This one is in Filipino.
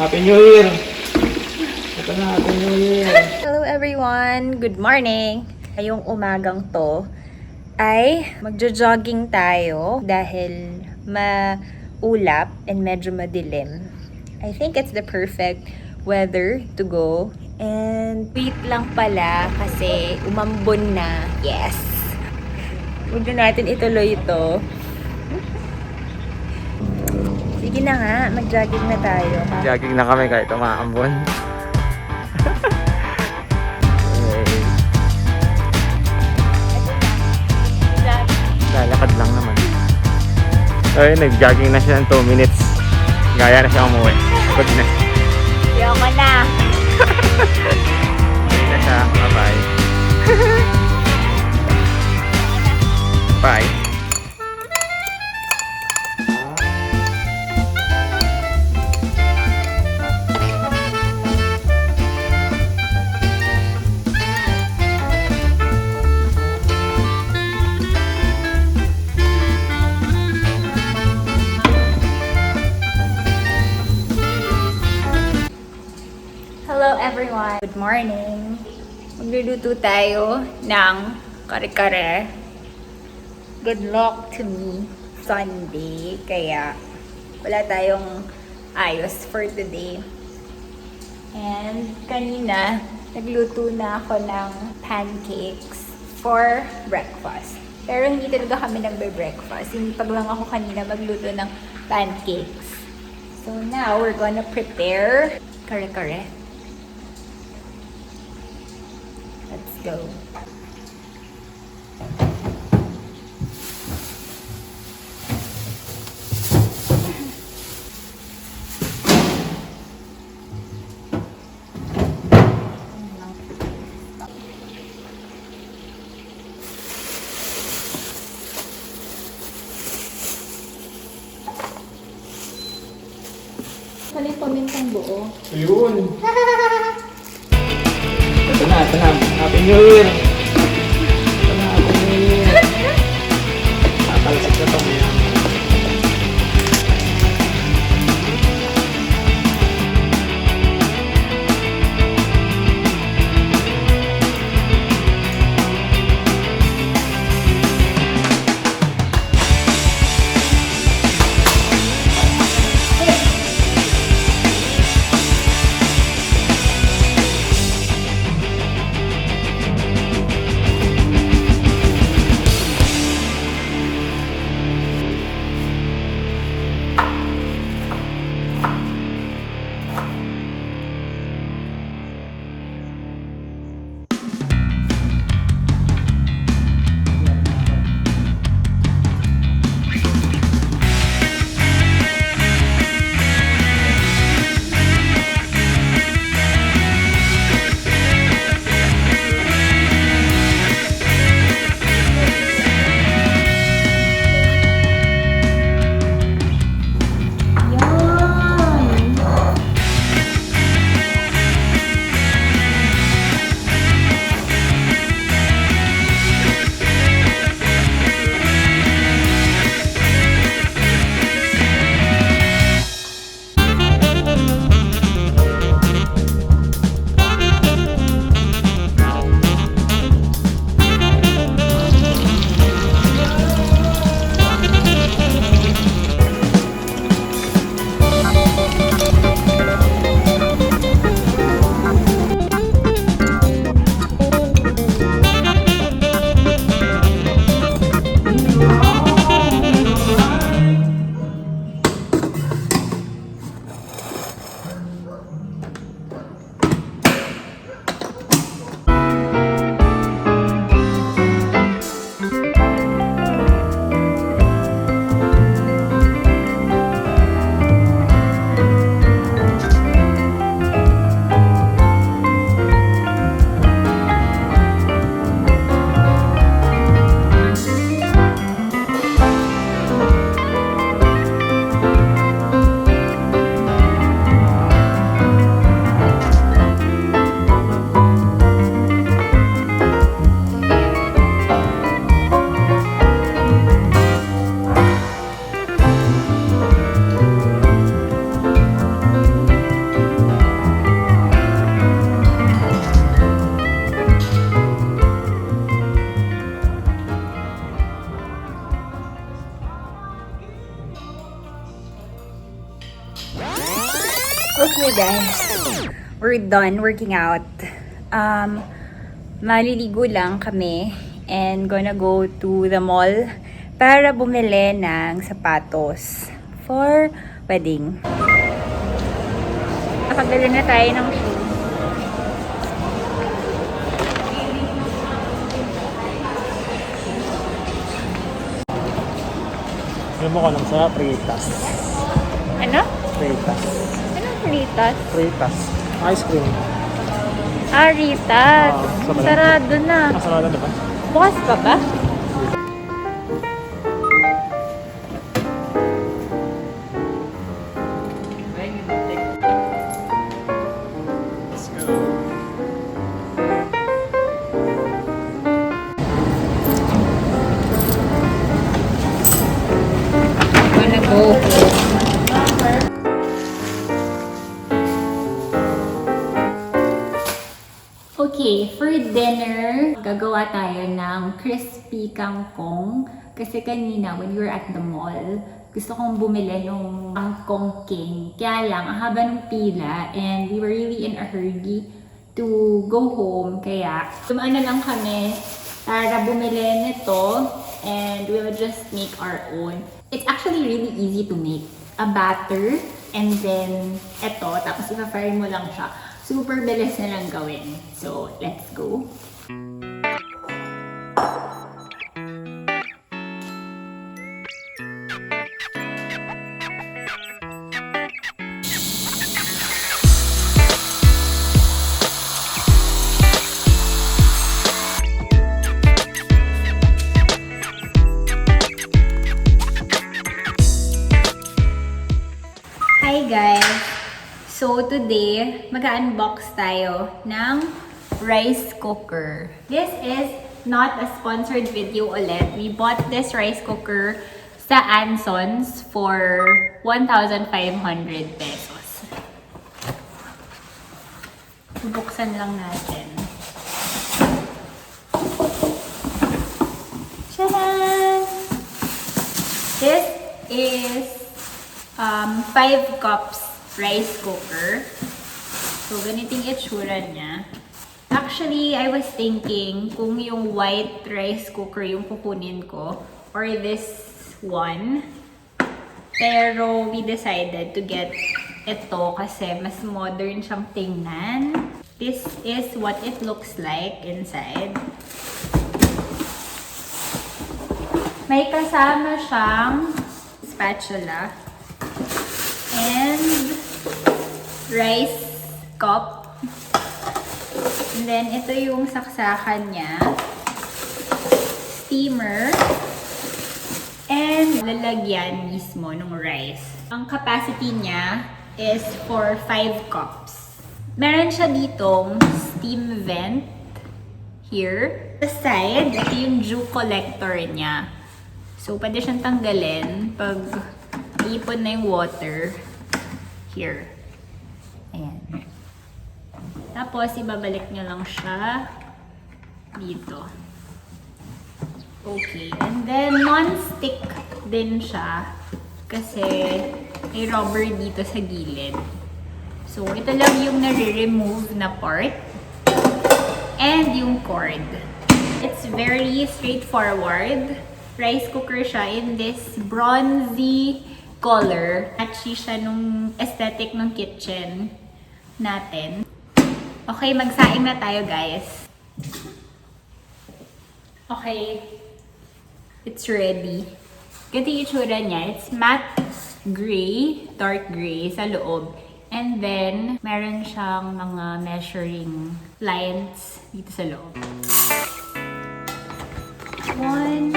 Happy New Year! Ito na, Happy New Year! Hello everyone! Good morning! Ngayong umagang to ay magjo-jogging tayo dahil maulap and medyo madilim. I think it's the perfect weather to go. And wait lang pala kasi umambon na. Yes! Huwag na natin ituloy ito. Sige na nga, mag-jogging na tayo. Jogging na kami kahit umaambon. Lalakad lang naman. Ay, nag-jogging na siya ng 2 minutes. Gaya na siya umuwi. Pag na. Ayoko na. Umuwi na siya. Bye-bye. Bye. Hello everyone! Good morning! Magluluto tayo ng kare-kare. Good luck to me Sunday. Kaya wala tayong ayos for today. And kanina, nagluto na ako ng pancakes for breakfast. Pero hindi talaga kami nagbe-breakfast. Sinipag lang ako kanina magluto ng pancakes. So now, we're gonna prepare kare-kare. Let's go. Kalit pamintang buo. Ayun! Ito na, ito na. Happy New Year! Ito na, Happy New Year! Tatalsik na ito ngayon. Okay guys, we're done working out. Maliligo lang kami and gonna go to the mall para bumili ng sapatos for wedding. Nakabili na tayo ng shoe. Alam mo ko lang sa Fritas. Ano? Fritas. Anong Ritas? Fritas. Ice cream. Ah, Ritas. Sarado na. Masarado na ba? Bukas pa ba? Let's go. Gonna go home. Okay, for dinner, gagawa tayo ng crispy kangkong. Kasi kanina, when we were at the mall, gusto kong bumili ng kangkong king. Kaya lang, ang haba ng pila and we were really in a hurry to go home. Kaya, tumaan na lang kami para bumili nito and we'll just make our own. It's actually really easy to make. A batter and then eto, tapos ipa-fry mo lang siya. Super bilis na lang gawin. So, let's go. Hi guys! So today, mag-unbox tayo ng rice cooker. This is not a sponsored video ulit. We bought this rice cooker sa Ansons for 1,500 pesos. Bubuksan lang natin. Tcharan! This is 5 cups rice cooker. So, ganiting itsura niya. Actually, I was thinking kung yung white rice cooker yung kukunin ko or this one. Pero we decided to get ito kasi mas modern siyang tingnan. This is what it looks like inside. May kasama siyang spatula and rice cup. And then, ito yung saksakan niya. Steamer. And lalagyan mismo ng rice. Ang capacity niya is for 5 cups. Meron siya ditong steam vent here. Sa side, ito yung dew collector niya. So, pwede siyang tanggalin pag ipon na yung water here. Ayan. Tapos, ibabalik nyo lang siya dito. Okay. And then, non-stick din siya kasi may rubber dito sa gilid. So, ito lang yung nare-remove na part and yung cord. It's very straightforward. Rice cooker siya in this bronzy color. Matchy siya nung aesthetic ng kitchen natin. Okay, magsaing na tayo, guys. Okay. It's ready. Ganito yung itsura niya. It's matte gray, dark gray sa loob. And then, meron siyang mga measuring lines dito sa loob. 1,